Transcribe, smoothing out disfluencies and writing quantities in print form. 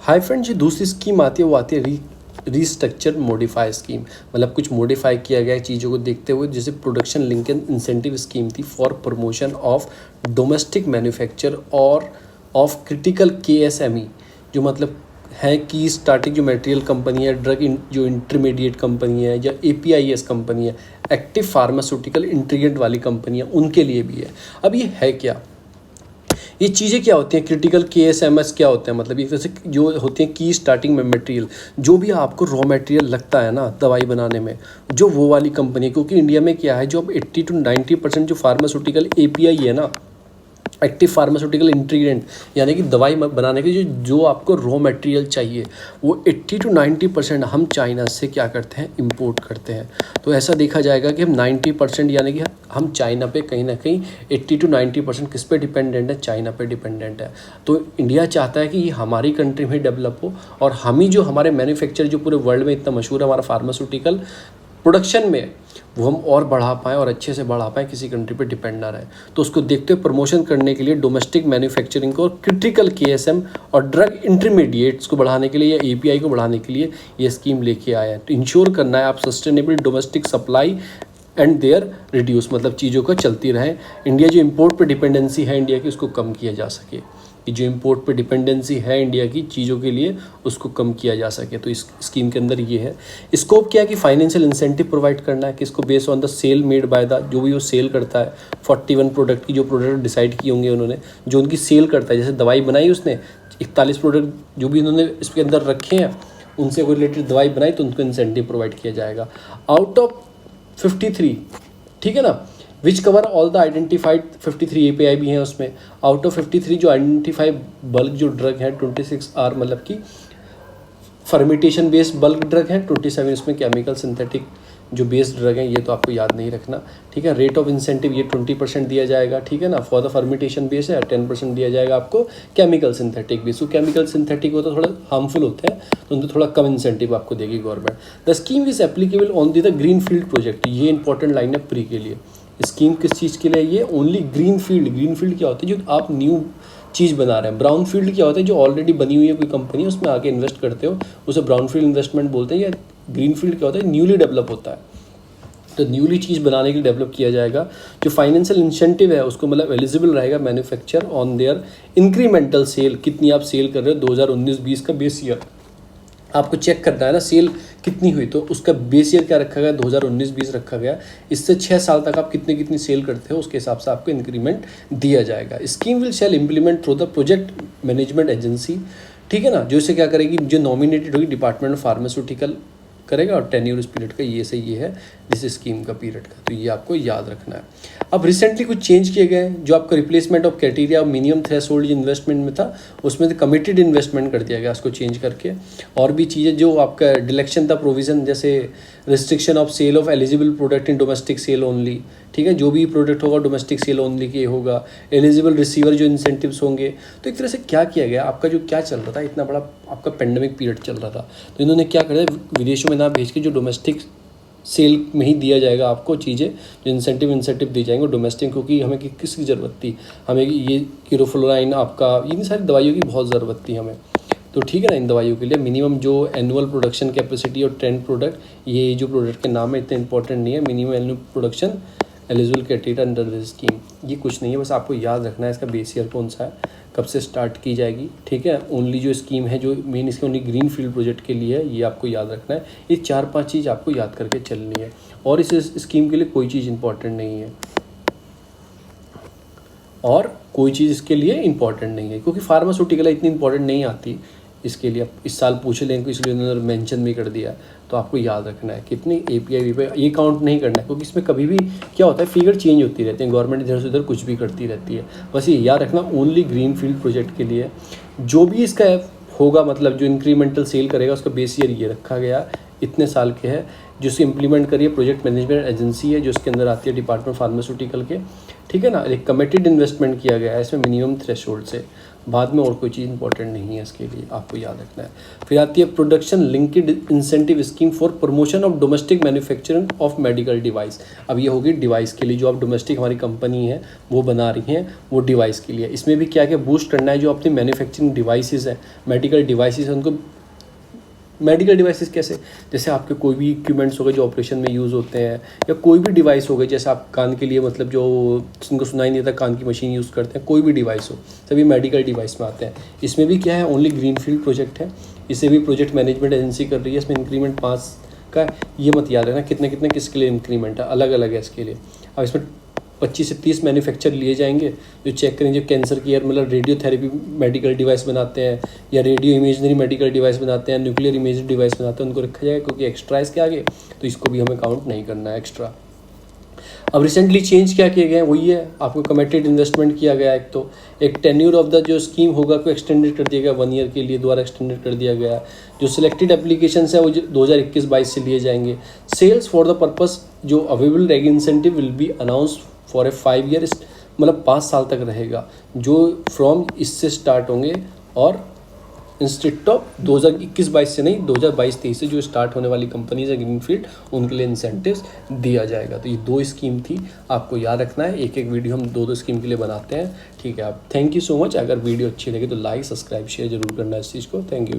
Hi friends, ये दूसरी scheme आती है, वो आती है रीस्ट्रक्चर मॉडिफाई स्कीम। मतलब कुछ मॉडिफाई किया गया है चीज़ों को देखते हुए। जैसे प्रोडक्शन लिंकेज इंसेंटिव स्कीम थी for promotion of domestic manufacture और ऑफ क्रिटिकल केएसएमई, जो मतलब है कि स्टार्टिंग जो मटेरियल कंपनी है, जो इंटरमीडिएट कंपनी है या एपीआईएस कंपनी है, एक्टिव फार्मास्यूटिकल इंटीग्रेंट वाली कंपनी है, उनके लिए भी है। अब ये है क्या, ये चीज़ें क्या होती हैं, क्रिटिकल केएसएमएस क्या होते हैं, मतलब ये जैसे जो होती हैं की स्टार्टिंग में मटेरियल, जो भी आपको रॉ मटेरियल लगता है ना दवाई बनाने में, जो वो वाली कंपनी है। क्योंकि इंडिया में क्या है, जो अब 80 to 90% जो फार्मास्यूटिकल एपीआई है ना, एक्टिव फार्मास्यूटिकल इंटीग्रेंट, यानी कि दवाई बनाने के जो आपको रॉ मटेरियल चाहिए, वो 80 to 90% हम चाइना से क्या करते हैं, इंपोर्ट करते हैं। तो ऐसा देखा जाएगा कि हम 90% यानी कि हम चाइना पे कहीं ना कहीं 80 to 90% किस पे डिपेंडेंट है, चाइना पे डिपेंडेंट है। तो इंडिया चाहता है कि ये हमारी कंट्री में डेवलप हो और हम ही जो हमारे मैन्युफैक्चर जो पूरे वर्ल्ड में इतना मशहूर है हमारा फार्मास्यूटिकल प्रोडक्शन में, वो हम और बढ़ा पाएँ और अच्छे से बढ़ा पाएँ, किसी कंट्री पे डिपेंड ना रहे। तो उसको देखते हुए प्रमोशन करने के लिए डोमेस्टिक मैन्युफैक्चरिंग को और क्रिटिकल केएसएम और ड्रग इंटरमीडिएट्स को बढ़ाने के लिए या एपीआई को बढ़ाने के लिए ये स्कीम लेके आया है। तो इंश्योर करना है आप sustainable domestic supply and their reduce, मतलब चीज़ों को चलती रहें। इंडिया जो इम्पोर्ट पर डिपेंडेंसी है इंडिया की, उसको कम किया जा सके। कि जो इम्पोर्ट पे डिपेंडेंसी है इंडिया की चीज़ों के लिए, उसको कम किया जा सके। तो इस स्कीम के अंदर ये है। स्कोप क्या है कि फाइनेंशियल इंसेंटिव प्रोवाइड करना है, कि इसको based on the sale made by the, जो भी वो सेल करता है 41 प्रोडक्ट की, जो प्रोडक्ट डिसाइड किए होंगे उन्होंने, जो उनकी सेल करता है। जैसे दवाई बनाई उसने 41 प्रोडक्ट जो भी उन्होंने इसके अंदर रखे हैं, उनसे कोई रिलेटेड दवाई बनाई तो उनको इंसेंटिव प्रोवाइड किया जाएगा। आउट ऑफ 53, ठीक है ना, which cover all the identified 53 API भी हैं उसमें। आउट ऑफ 53 जो आइडेंटिफाइड बल्क जो ड्रग है 26 आर, मतलब कि फर्मेंटेशन बेस्ड बल्क ड्रग है। 27 इसमें केमिकल सिंथेटिक जो बेस्ड ड्रग है, ये तो आपको याद नहीं रखना, ठीक है। रेट ऑफ इंसेंटिव ये 20% दिया जाएगा, ठीक है ना, फॉर द फर्मेंटेशन बेस है। 10% दिया जाएगा आपको केमिकल सिंथेटिक बेस। तो केमिकल सिंथेटिक होता थोड़ा हार्मफुल होते हैं, तो उनको थोड़ा कम इंसेंटिव आपको देगी government. The scheme is applicable on the green field project. ये इंपॉर्टेंट लाइन है प्री के लिए। स्कीम किस चीज़ के लिए, ये only green field. Green field क्या होता है, जो आप न्यू चीज़ बना रहे हैं। ब्राउन फील्ड क्या होता है, जो ऑलरेडी बनी हुई है कोई कंपनी, उसमें आके इन्वेस्ट करते हो, उसे ब्राउन फील्ड इन्वेस्टमेंट बोलते हैं। या ग्रीन फील्ड क्या होता है, न्यूली डेवलप होता है। तो न्यूली चीज़ बनाने के लिए डेवलप किया जाएगा। जो फाइनेंशियल इंसेंटिव है उसको मतलब एलिजिबल रहेगा manufacture on their incremental sale. कितनी आप सेल कर रहे हो 2019-20 का बेस ईयर आपको चेक करना है ना, सेल कितनी हुई, तो उसका बेस ईयर क्या रखा गया, 2019-20 रखा गया। इससे 6 साल तक आप कितनी सेल करते हो, उसके हिसाब से आपको इंक्रीमेंट दिया जाएगा। Scheme will shell implement through the project management agency, ठीक है ना, जो इसे क्या करेगी, जो नॉमिनेटेड होगी डिपार्टमेंट ऑफ फार्मास्यूटिकल करेगा। और टेन्योर इस पीरियड का ये से ये है जिस स्कीम का पीरियड का, तो ये आपको याद रखना है। अब रिसेंटली कुछ चेंज किए गए हैं, जो आपका replacement of criteria minimum threshold investment में था, उसमें से कमिटेड इन्वेस्टमेंट कर दिया गया, उसको चेंज करके। और भी चीज़ें जो आपका डिलेक्शन था प्रोविज़न, जैसे restriction of sale of eligible product in domestic sale only, ठीक है, जो भी प्रोडक्ट होगा डोमेस्टिक सेल ओनली के होगा। एलिजिबल रिसीवर जो इंसेंटिव्स होंगे। तो एक तरह से क्या किया गया, आपका जो क्या चल रहा था, इतना बड़ा आपका पेंडेमिक पीरियड चल रहा था, तो इन्होंने क्या करा, विदेशों में ना भेज के जो डोमेस्टिक सेल में ही दिया जाएगा आपको चीज़ें, जो इंसेंटिव दी जाएंगे डोमेस्टिक। क्योंकि हमें किसकी ज़रूरत थी, हमें ये क्लोरोफ्लोराइन आपका, इन सारी दवाइयों की बहुत ज़रूरत थी हमें। तो ठीक है ना, इन दवाइयों के लिए मिनिमम जो एनुअल प्रोडक्शन कैपेसिटी और 10 प्रोडक्ट, ये जो प्रोडक्ट के नाम है इतने इंपॉर्टेंट नहीं है। Minimum annual production eligible criteria under this scheme, ये कुछ नहीं है, बस आपको याद रखना है इसका बेस ईयर कौन सा है, कब से स्टार्ट की जाएगी, ठीक है। ओनली जो स्कीम है जो मेन इसकी ओनली ग्रीन फील्ड प्रोजेक्ट के लिए है, ये आपको याद रखना है। ये 4-5 चीज़ आपको याद करके चलनी है, और इस स्कीम के लिए कोई चीज़ इंपॉर्टेंट नहीं है, और कोई चीज़ इसके लिए इंपॉर्टेंट नहीं है, क्योंकि फार्मास्यूटिकल इतनी इंपॉर्टेंट नहीं आती इसके लिए। इस साल पूछ लेंगे, इसलिए उन्होंने मेंशन भी कर दिया। तो आपको याद रखना है कितनी एपीआई वीपीआई ये काउंट नहीं करना है, क्योंकि इसमें कभी भी क्या होता है, फिगर चेंज होती रहती है, गवर्नमेंट इधर से उधर कुछ भी करती रहती है। बस ये याद रखना ओनली ग्रीन फील्ड प्रोजेक्ट के लिए। जो भी इसका होगा, मतलब जो इंक्रीमेंटल सेल करेगा, उसका बेस ईयर ये रखा गया, इतने साल के है। जो इसको इम्प्लीमेंट करिए प्रोजेक्ट मैनेजमेंट एजेंसी है, जो इसके अंदर आती है डिपार्टमेंट फार्मास्यूटिकल के, ठीक है ना। एक कमिटेड इन्वेस्टमेंट किया गया है इसमें मिनिमम थ्रेशोल्ड से। बाद में और कोई चीज़ इंपॉर्टेंट नहीं है इसके लिए, आपको याद रखना है। फिर आती है production linked incentive scheme for promotion of domestic manufacturing of medical device. अब ये होगी डिवाइस के लिए, जो आप डोमेस्टिक हमारी कंपनी है वो बना रही हैं वो डिवाइस के लिए। इसमें भी क्या क्या बूस्ट करना है, जो अपनी मैन्युफैक्चरिंग डिवाइसेस हैं, मेडिकल डिवाइसेस हैं, उनको मेडिकल डिवाइसेस कैसे, जैसे आपके कोई भी इक्विपमेंट्स हो गए जो ऑपरेशन में यूज़ होते हैं, या कोई भी डिवाइस हो गए, जैसे आप कान के लिए मतलब जो जिनको सुनाई नहीं देता कान की मशीन यूज़ करते हैं, कोई भी डिवाइस हो, सभी मेडिकल डिवाइस में आते हैं। इसमें भी क्या है, ओनली ग्रीनफील्ड प्रोजेक्ट है, इसे भी प्रोजेक्ट मैनेजमेंट एजेंसी कर रही है। इसमें इंक्रीमेंट 5 का ये मत याद रखना कितने कितने किसके लिए इंक्रीमेंट है, अलग अलग है इसके लिए। अब इसमें 25 से 30 मैन्युफैक्चर लिए जाएंगे जो चेक करेंगे, जो कैंसर केयर मतलब रेडियोथेरेपी मेडिकल डिवाइस बनाते हैं, या रेडियो इमेजनरी मेडिकल डिवाइस बनाते हैं, न्यूक्लियर इमेजरी डिवाइस बनाते हैं, उनको रखा जाएगा, क्योंकि एक्स्ट्रा इसके आगे, तो इसको भी हमें काउंट नहीं करना है एक्स्ट्रा। अब रिसेंटली चेंज क्या किए गए हैं, वही है, आपको कमिटेड इन्वेस्टमेंट किया गया है। एक टेन्यूर ऑफ द जो स्कीम होगा को एक्सटेंडेड कर दिया गया, 1 ईयर के लिए दोबारा एक्सटेंडेड कर दिया गया। जो सिलेक्टेड एप्लीकेशन है वो 2021-22 से लिए जाएंगे। सेल्स फॉर द पर्पस जो अवेलेबल रेग incentive will be announce for a 5 year, मतलब 5 साल तक रहेगा, जो फ्रॉम इससे स्टार्ट होंगे, और इंस्टेड ऑफ 2021-22 से नहीं, 2022-23 से जो स्टार्ट होने वाली कंपनीज है ग्रीनफील्ड, उनके लिए इंसेंटिव्स दिया जाएगा। तो ये 2 स्कीम थी, आपको याद रखना है। एक एक वीडियो हम 2-2 स्कीम के लिए बनाते हैं, ठीक है। आप थैंक यू सो मच। अगर वीडियो अच्छी लगे तो लाइक सब्सक्राइब शेयर जरूर करना इस चीज़ को। Thank you.